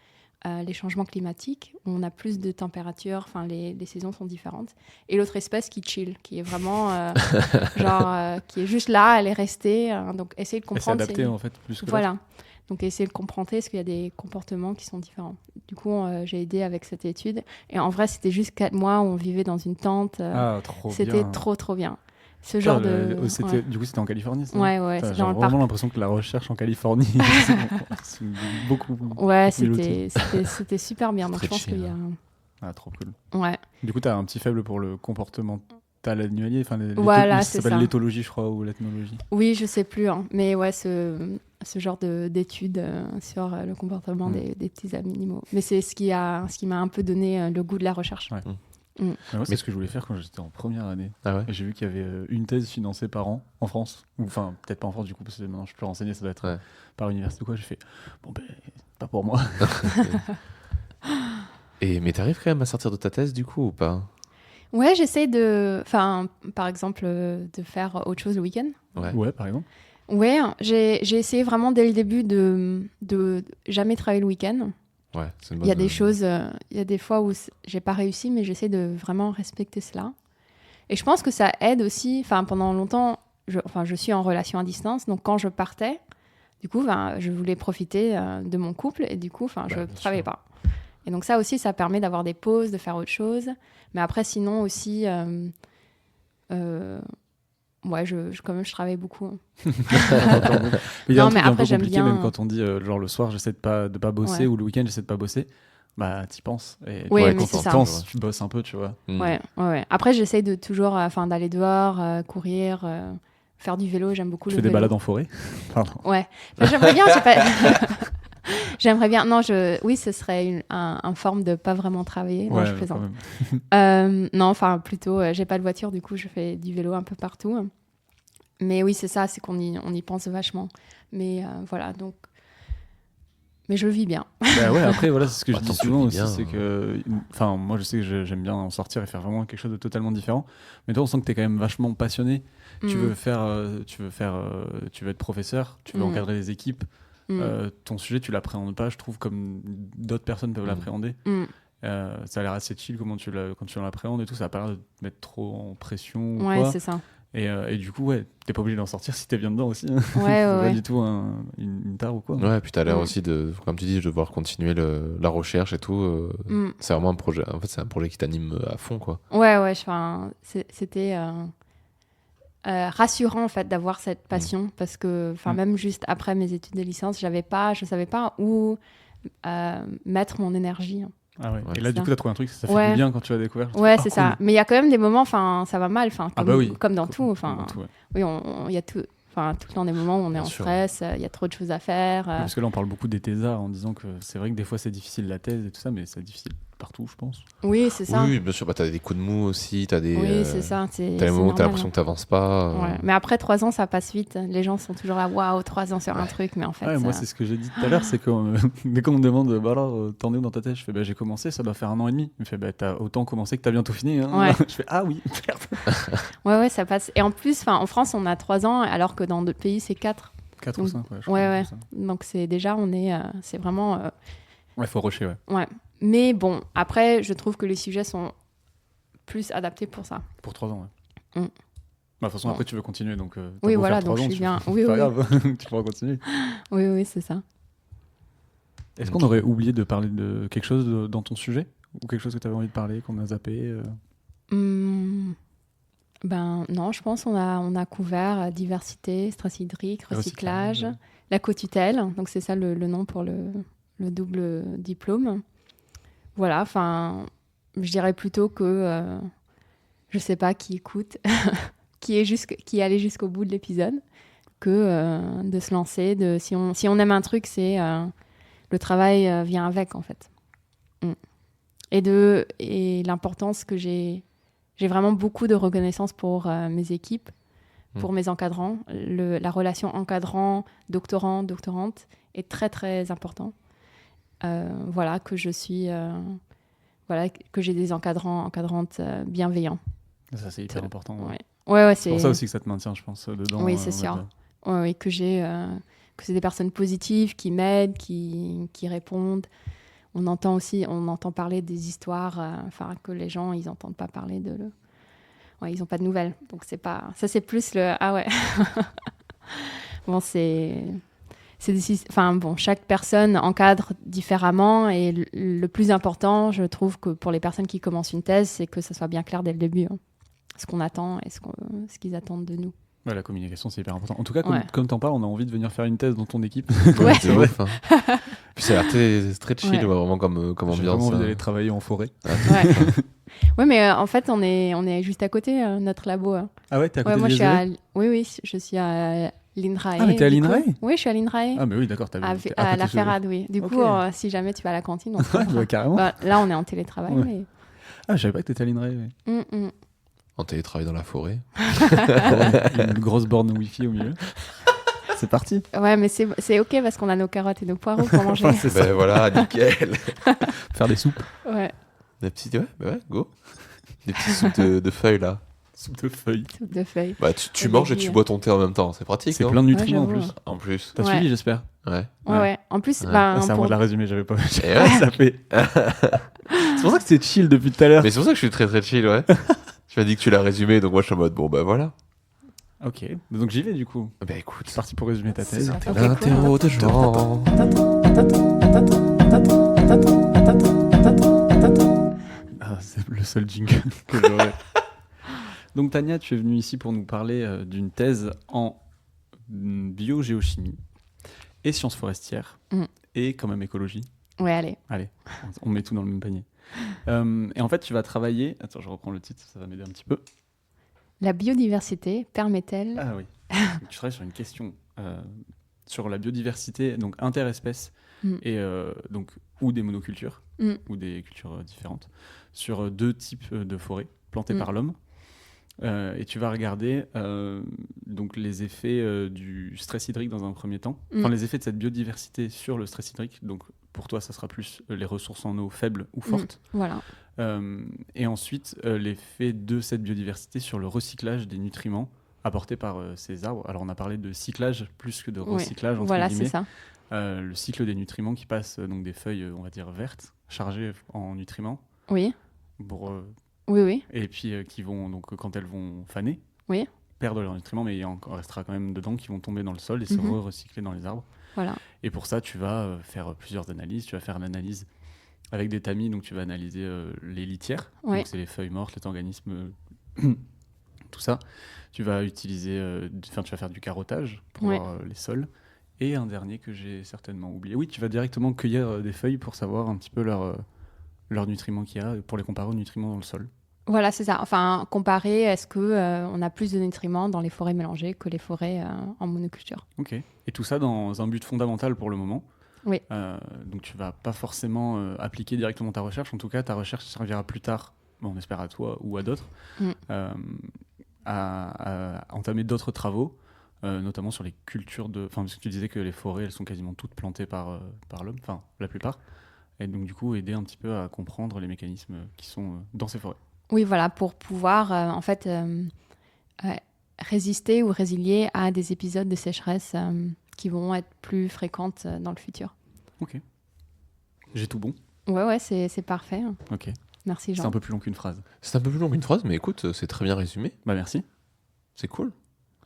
les changements climatiques, où on a plus de température, enfin les saisons sont différentes. Et l'autre espèce qui chill, qui est vraiment qui est juste là, elle est restée. Donc essayer de comprendre. Elle s'est adaptée en fait plus que voilà. Donc essayer de comprendre est-ce qu'il y a des comportements qui sont différents. Du coup, j'ai aidé avec cette étude. Et en vrai, c'était juste 4 mois où on vivait dans une tente. C'était trop bien. Ce genre de... Du coup, c'était en Californie, ça ? Ouais, j'ai vraiment l'impression que la recherche en Californie, c'est beaucoup... Ouais, c'était super bien. Donc je pense qu'il y a... Ah, trop cool. Ouais. Du coup, tu as un petit faible pour le comportement animalier, ça s'appelle l'éthologie, je crois, ou l'ethnologie. Oui, je sais plus, hein. Mais ouais, ce genre d'études sur le comportement des petits animaux. Mais c'est ce qui m'a un peu donné le goût de la recherche. Ouais. Moi, c'est ce que je voulais faire quand j'étais en première année. Ah ouais. Et j'ai vu qu'il y avait une thèse financée par an en France. Enfin, peut-être pas en France du coup, parce que maintenant je suis plus renseigné, ça doit être par université ou quoi. J'ai fait, pas pour moi. Mais t'arrives quand même à sortir de ta thèse du coup ou pas ? Ouais, j'essaie par exemple, de faire autre chose le week-end. Ouais, par exemple. Ouais, j'ai essayé vraiment dès le début de jamais travailler le week-end. Ouais, c'est une bonne... Il y a des choses, il y a des fois où j'ai pas réussi, mais j'essaie de vraiment respecter cela. Et je pense que ça aide aussi. Enfin, pendant longtemps, je suis en relation à distance. Donc, quand je partais, du coup, je voulais profiter de mon couple. Et du coup, je ne travaillais pas. Et donc, ça aussi, ça permet d'avoir des pauses, de faire autre chose. Mais après, sinon aussi... ouais, quand même, je travaille beaucoup. Hein. Il y a un Non, truc mais un peu après, j'aime compliqué, bien. même quand on dit genre le soir, j'essaie de pas bosser Ouais. ou le week-end, j'essaie de pas bosser. Bah, t'y penses. Et Oui, Ouais, mais quand c'est on ça. pense, tu bosses un peu, tu vois. Ouais. Après, j'essaye de toujours d'aller dehors, courir, faire du vélo. J'aime beaucoup Tu le fais des vélo. balades en forêt. Pardon. Ouais. Enfin, j'aimerais bien. J'aimerais bien. Non, oui, ce serait une forme de pas vraiment travailler. Non, je quand plaisante. même. Non, plutôt, j'ai pas de voiture, du coup, je fais du vélo un peu partout. Mais oui, c'est ça, c'est qu'on y pense vachement. Mais voilà, donc. Mais je le vis bien. Bah ouais, après, voilà, c'est ce que je Bah, dis tant que tu souvent le aussi, vis bien, c'est que. Enfin, moi, je sais que j'aime bien en sortir et faire vraiment quelque chose de totalement différent. Mais toi, on sent que t'es quand même vachement passionné. Tu veux être professeur, tu veux encadrer les équipes. Ton sujet, tu l'appréhendes pas, je trouve, comme d'autres personnes peuvent l'appréhender. Ça a l'air assez chill quand tu l'appréhendes et tout. Ça a pas l'air de te mettre trop en pression ou Ouais, quoi. c'est ça. Et du coup, ouais, t'es pas obligé d'en sortir si t'es bien dedans aussi. Ouais, c'est pas ouais. du tout une tare ou quoi. Ouais, puis t'as l'air aussi comme tu dis, de devoir continuer la recherche et tout. C'est vraiment un projet. En fait, c'est un projet qui t'anime à fond, quoi. Ouais. C'était rassurant en fait d'avoir cette passion parce que, même juste après mes études de licence, je savais pas où mettre mon énergie. Ah ouais. Ouais, Et là, du coup, t'as trouvé un truc, ça fait Ouais. du bien quand tu l'as découvert. Ouais, Ah, c'est cool. ça. Mais il y a quand même des moments, ça va mal, comme dans tout. Comme dans tout, ouais. Oui, il y a tout le temps des moments où on est Bien en sûr. stress, il y a trop de choses à faire. Parce que là, on parle beaucoup des thésards en disant que c'est vrai que des fois, c'est difficile la thèse et tout ça, mais c'est difficile partout, je pense. Oui, c'est ça. Oui, bien sûr. Bah, t'as des coups de mou aussi. T'as des. Oui, c'est ça. T'as des moments où t'as l'impression que t'avances pas. Ouais. Mais après 3 ans, ça passe vite. Les gens sont toujours là, waouh, 3 ans sur un truc, mais en fait. Ouais, moi, c'est ce que j'ai dit tout à l'heure, c'est que dès qu'on me demande, bah alors, t'en es où dans ta thèse? Je fais, bah j'ai commencé, ça doit faire 1 an et demi. Il me fait, bah t'as autant commencé que t'as bientôt fini. Hein. Ouais. Je fais, ah oui, merde. Ouais, ça passe. Et en plus, en France, on a 3 ans, alors que dans d'autres pays, c'est 4. 4 ou 5, ouais. Je Ouais, crois, ouais. comme ça. Donc c'est vraiment. Ouais, faut rusher, ouais. Ouais. Mais bon, après, je trouve que les sujets sont plus adaptés pour ça. Pour 3 ans, ouais. Mm. Bah, de toute façon, Bon. après, tu veux continuer, donc. T'as Oui, beau voilà, faire 3 donc ans, je suis bien. c'est Oui, pas oui. grave, tu pourras continuer. Oui, c'est ça. Est-ce qu'on aurait oublié de parler de quelque chose dans ton sujet? Ou quelque chose que tu avais envie de parler, qu'on a zappé Ben non, je pense qu'on a couvert diversité, stress hydrique, recyclage, la co-tutelle. Donc c'est ça le nom pour le double diplôme. Voilà, je dirais plutôt que je sais pas qui écoute, qui est allé jusqu'au bout de l'épisode, que de se lancer. Si on aime un truc, c'est le travail vient avec en fait. Et l'importance que j'ai vraiment beaucoup de reconnaissance pour mes équipes, pour mes encadrants. La relation encadrant-doctorant, doctorante est très, très important. Voilà, que je suis... que j'ai des encadrantes bienveillants. Ça, c'est hyper important. Ouais. Ouais, c'est pour ça aussi que ça te maintient, je pense, dedans. Oui, c'est sûr. Ouais, que c'est des personnes positives qui m'aident, qui répondent. On entend parler des histoires, que les gens, ils n'entendent pas parler de... Ouais, ils n'ont pas de nouvelles. Donc, c'est pas... Ça, c'est plus le... Ah ouais. Bon, chaque personne encadre différemment. Et le plus important, je trouve que pour les personnes qui commencent une thèse, c'est que ça soit bien clair dès le début. Ce qu'on attend et ce qu'ils attendent de nous. Ouais, la communication, c'est hyper important. En tout cas, Ouais. comme t'en parles, on a envie de venir faire une thèse dans ton équipe. Ouais. C'est vrai. Puis ça a l'air très chill, Ouais. vraiment comme J'ai ambiance. vraiment envie d'aller travailler en forêt. Ouais. Ouais, mais en fait, on est juste à côté, notre labo. Ah ouais, t'es à côté Ouais, moi, de l'ISV? Oui, je suis à l'INRAE. Ah, mais t'es à du coup. l'INRAE? Oui, je suis à l'INRAE. Ah, mais oui, d'accord. À côté la de- Ferrade, oui. Du Ok. coup, si jamais tu vas à la cantine, on se Ouais, retrouvera. carrément. Là, on est en télétravail. Ouais. Mais... Ah, je savais pas que t'étais à l'INRAE. Ouais. En télétravail dans la forêt. Une grosse borne Wi-Fi au milieu. C'est parti. Ouais, mais c'est OK parce qu'on a nos carottes et nos poireaux pour manger. Ouais, c'est ça. Ben voilà, nickel. Faire des soupes. Ouais, Des petites, ouais, go. Des petites soupes de feuilles là. Soupe de feuilles. soupe de feuilles. Bah, tu Et manges et des tu billes. bois ton thé en même temps, c'est pratique. C'est non plein de nutriments en j'avoue. plus. En plus. T'as Ouais. suivi, j'espère. Ouais. Ouais. En plus, Ouais. C'est à moi de la résumer, j'avais pas. Et ouais. Ça fait. C'est pour ça que c'est chill depuis tout à l'heure. Mais c'est pour ça que je suis très très chill, ouais. Tu m'as dit que tu l'as résumé, donc moi je suis en mode, bon bah voilà. Ok, donc j'y vais du coup. Bah écoute, C'est parti pour résumer ta thèse. Ok, l'interro cool. de Jean. Ah, c'est le seul jingle que j'aurais. Donc Tania, tu es venue ici pour nous parler d'une thèse en biogéochimie et sciences forestières et quand même écologie. Ouais, allez. Allez, on met tout dans le même panier. Et en fait, tu vas travailler... Attends, je reprends le titre, ça va m'aider un petit peu. La biodiversité permet-elle... Ah oui. Tu travailles sur une question sur la biodiversité, donc interespèces, et donc, ou des monocultures, ou des cultures différentes, sur 2 types de forêts plantées par l'homme. Et tu vas regarder donc les effets du stress hydrique dans un premier temps, enfin les effets de cette biodiversité sur le stress hydrique. Donc pour toi, ça sera plus les ressources en eau faibles ou fortes. Voilà. Et ensuite, l'effet de cette biodiversité sur le recyclage des nutriments apportés par ces arbres. Alors on a parlé de cyclage plus que de recyclage, entre voilà, guillemets. c'est ça. Le cycle des nutriments qui passe donc des feuilles, on va dire, vertes, chargées en nutriments, Oui, pour oui. et puis qui vont, donc, quand elles vont faner, Oui. perdre leurs nutriments, mais il en restera quand même dedans qui vont tomber dans le sol et se recycler dans les arbres. Voilà. Et pour ça, tu vas faire plusieurs analyses. Tu vas faire une analyse avec des tamis, donc tu vas analyser les litières, donc c'est les feuilles mortes, les organismes, tout ça. Tu vas utiliser, tu vas faire du carottage pour voir les sols. Et un dernier que j'ai certainement oublié. Oui, tu vas directement cueillir des feuilles pour savoir un petit peu leurs nutriments qu'il y a, pour les comparer aux nutriments dans le sol. Voilà, c'est ça. Enfin, comparer, est-ce qu'on a plus de nutriments dans les forêts mélangées que les forêts en monoculture. Ok. Et tout ça dans un but fondamental pour le moment. Oui. Donc tu vas pas forcément appliquer directement ta recherche. En tout cas, ta recherche servira plus tard, on espère à toi ou à d'autres, à entamer d'autres travaux, notamment sur les cultures de... Enfin, parce que tu disais que les forêts, elles sont quasiment toutes plantées par l'homme, enfin la plupart. Et donc du coup, aider un petit peu à comprendre les mécanismes qui sont dans ces forêts. Oui, voilà, pour pouvoir en fait résister ou résilier à des épisodes de sécheresse qui vont être plus fréquentes dans le futur. Ok. J'ai tout bon. Ouais, c'est parfait. Ok. Merci Jean. C'est un peu plus long qu'une phrase. C'est un peu plus long qu'une phrase, mais écoute, c'est très bien résumé. Bah merci. C'est cool.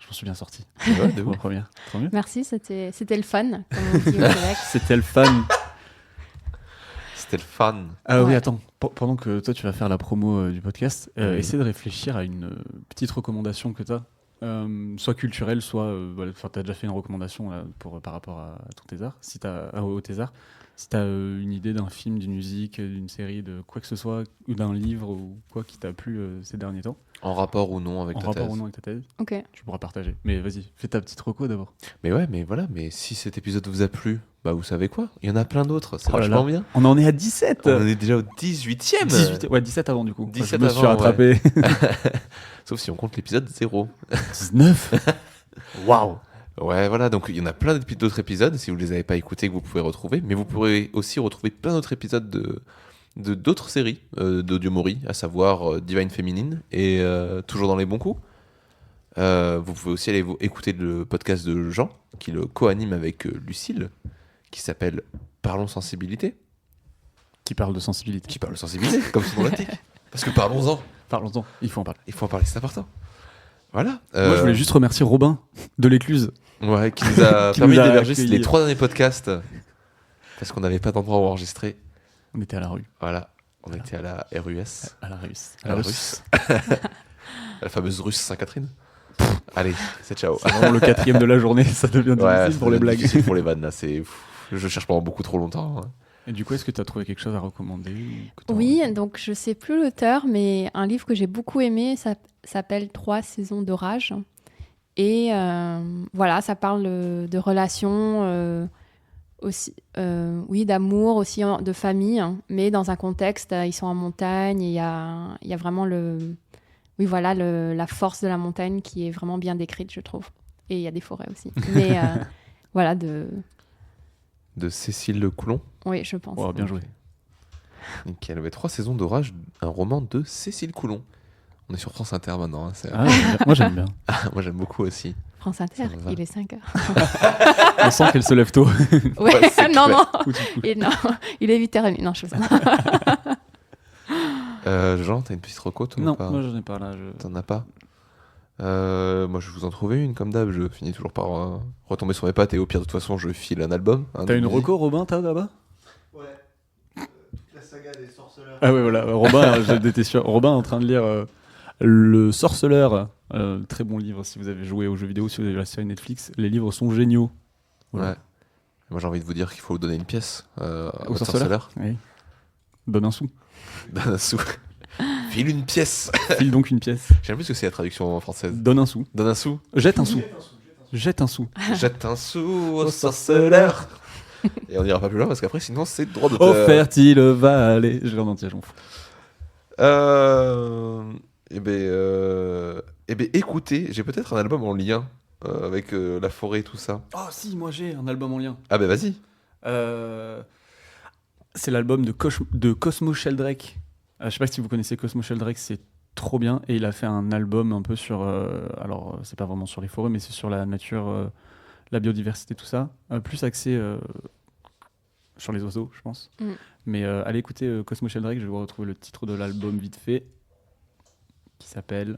Je m'en suis bien sorti. Ouais, de Pour ouf. la première. Tant mieux. Merci, c'était le fun, comme on dit au Québec. C'était le fun. C'était le fan. Ah oui, Ouais. attends. Pendant que toi, tu vas faire la promo du podcast, essaie de réfléchir à une petite recommandation que tu as. Soit culturelle, soit... tu as déjà fait une recommandation là, par rapport à ton thésard, au thésard. Si tu as une idée d'un film, d'une musique, d'une série, de quoi que ce soit, ou d'un livre, ou quoi qui t'a plu ces derniers temps, En rapport ou non avec en ta rapport thèse. ou non avec ta thèse, Ok. tu pourras partager. Mais vas-y, fais ta petite reco d'abord. Mais ouais, mais voilà, mais si cet épisode vous a plu, bah vous savez quoi, il y en a plein d'autres, c'est Oh là vachement là. bien. On en est à 17 On en est déjà au 18ème 18, ouais, 17 avant du coup. 17 je me suis avant, rattrapé. Sauf si on compte l'épisode 0. 19 Waouh. Ouais, voilà, donc il y en a plein d'autres épisodes, si vous les avez pas écoutés, que vous pouvez retrouver, mais vous pourrez aussi retrouver plein d'autres épisodes de d'autres séries d'Audio Mori, à savoir Divine Féminine et Toujours dans les bons coups. Vous pouvez aussi aller écouter le podcast de Jean, qui le co-anime avec Lucille, qui s'appelle Parlons Sensibilité, Qui parle de sensibilité. qui parle de sensibilité, comme son nom l'indique. Parce que parlons-en, Parlons-en, il faut en parler. il faut en parler, c'est important. Voilà. Moi, je voulais juste remercier Robin de l'Écluse. Ouais, qui nous a Qui permis nous a d'héberger accueillis. les 3 derniers podcasts, parce qu'on n'avait pas d'endroit où enregistrer. On était à la rue, Voilà, on était à la RUS, à la Russe. à la Russe, la fameuse Russe Sainte-Catherine. Allez, c'est ciao. C'est vraiment le 4e de la journée, ça devient difficile pour les blagues. difficile pour les vannes là, je cherche pendant beaucoup trop longtemps. hein. Et du coup, est-ce que tu as trouvé quelque chose à recommander ou que t'as- Oui, donc je sais plus l'auteur, mais un livre que j'ai beaucoup aimé, ça s'appelle 3 saisons d'orage. Et voilà, ça parle de relations, aussi, oui, d'amour, aussi de famille, hein, mais dans un contexte, ils sont en montagne, et il y a vraiment la force de la montagne qui est vraiment bien décrite, je trouve. Et il y a des forêts aussi. Mais voilà, De Cécile Coulon. oui, je pense. Oh, bien joué. Nickel. Ouais, 3 saisons d'orage, un roman de Cécile Coulon. On est sur France Inter maintenant. hein, Ah, j'aime bien. Moi, j'aime bien. Moi j'aime beaucoup aussi. France Inter, Ça me va. il est 5 heures. On sent qu'elle se lève tôt. Ouais, Ouais, c'est non, clair. non. Ou tu te couches. Et non, il est 8h30. Non, je fais ça. Jean, t'as une petite reco toi ou Non, pas moi j'en ai pas là. T'en as pas Moi je vous en trouvais une comme d'hab, je finis toujours par retomber sur mes pattes et au pire de toute façon je file un album. T'as une reco, Robin, t'as là-bas? Ouais. Toute la saga des sorceleurs. Ah ouais, voilà. Robin, j'étais sûr. Robin est en train de lire Le Sorceleur. Très bon livre si vous avez joué aux jeux vidéo, si vous avez vu la série Netflix. Les livres sont géniaux. Voilà. Ouais. Moi j'ai envie de vous dire qu'il faut donner une pièce à Au votre sorceleur. sorceleur. Oui. Donne un sou. Donne un sou. File une pièce. File donc une pièce. J'aime plus ce que c'est la traduction française. Donne un sou. Donne un sou. Jette un sou. Jette un sou. Jette un sou au sorceleur. Et on n'ira pas plus loin parce qu'après sinon c'est droit Au d'auteur. fertile vallée. Je l'ai en entier, je m'en fous. Eh ben, écoutez, j'ai peut-être un album en lien avec la forêt et tout ça. Oh si, moi j'ai un album en lien. Ah ben vas-y. C'est l'album de Cosmo Sheldrake. Je sais pas si vous connaissez Cosmo Sheldrake, c'est trop bien. Et il a fait un album un peu sur... alors, c'est pas vraiment sur les forêts, mais c'est sur la nature, la biodiversité, tout ça. Plus axé sur les oiseaux, je pense. Mais allez écouter Cosmo Sheldrake, je vais vous retrouver le titre de l'album vite fait, qui s'appelle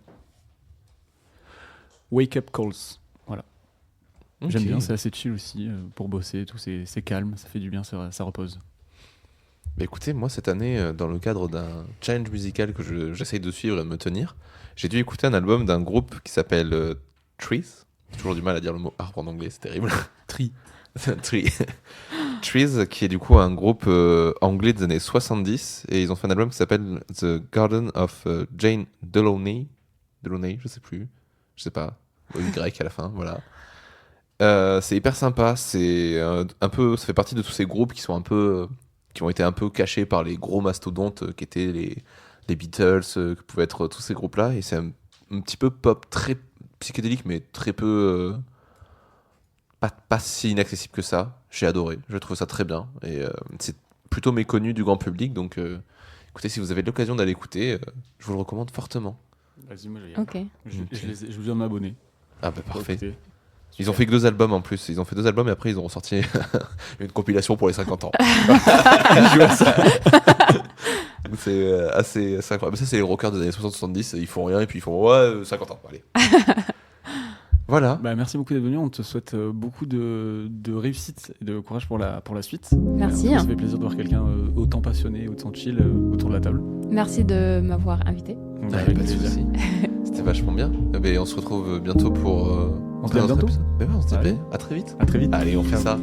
Wake Up Calls. Voilà. J'aime Ok. bien, c'est assez chill aussi pour bosser et tout, c'est calme, ça fait du bien, ça repose. Bah écoutez, moi cette année, dans le cadre d'un challenge musical que j'essaye de suivre et de me tenir, j'ai dû écouter un album d'un groupe qui s'appelle Trees. J'ai toujours du mal à dire le mot arbre en anglais, c'est terrible. Tree. Trees, qui est du coup un groupe anglais des années 70, et ils ont fait un album qui s'appelle The Garden of Jane Delaunay, je sais plus, je sais pas, Y à la fin, voilà. C'est hyper sympa, c'est un peu, ça fait partie de tous ces groupes qui sont un peu, qui ont été un peu cachés par les gros mastodontes qui étaient les Beatles, que pouvaient être tous ces groupes-là, et c'est un petit peu pop, très psychédélique, mais très peu, pas si inaccessible que ça. J'ai adoré, je trouve ça très bien, et c'est plutôt méconnu du grand public, donc écoutez, si vous avez l'occasion d'aller écouter, je vous le recommande fortement. Vas-y, moi j'ai. Ok. Je vous ai m'abonner. Ah bah parfait. Ils ont fait que 2 albums en plus. Ils ont fait 2 albums et après ils ont ressorti une compilation pour les 50 ans. Je vois ça. Donc c'est assez incroyable. Mais ça, c'est les rockers des années 60-70. Ils font rien et puis ils font 50 ans. Allez. Voilà. Bah, merci beaucoup d'être venu. On te souhaite beaucoup de réussite et de courage pour la suite. Merci. Ça fait plaisir de voir quelqu'un autant passionné, autant chill autour de la table. Merci de m'avoir invité. Donc, Ouais, avec pas de plaisir. soucis. C'était vachement bien. Mais on se retrouve bientôt pour. On se dit à un autre bientôt. épisode. Mais ouais, on se dit Allez. à très vite. À très vite. Allez, on fait Ciao. ça.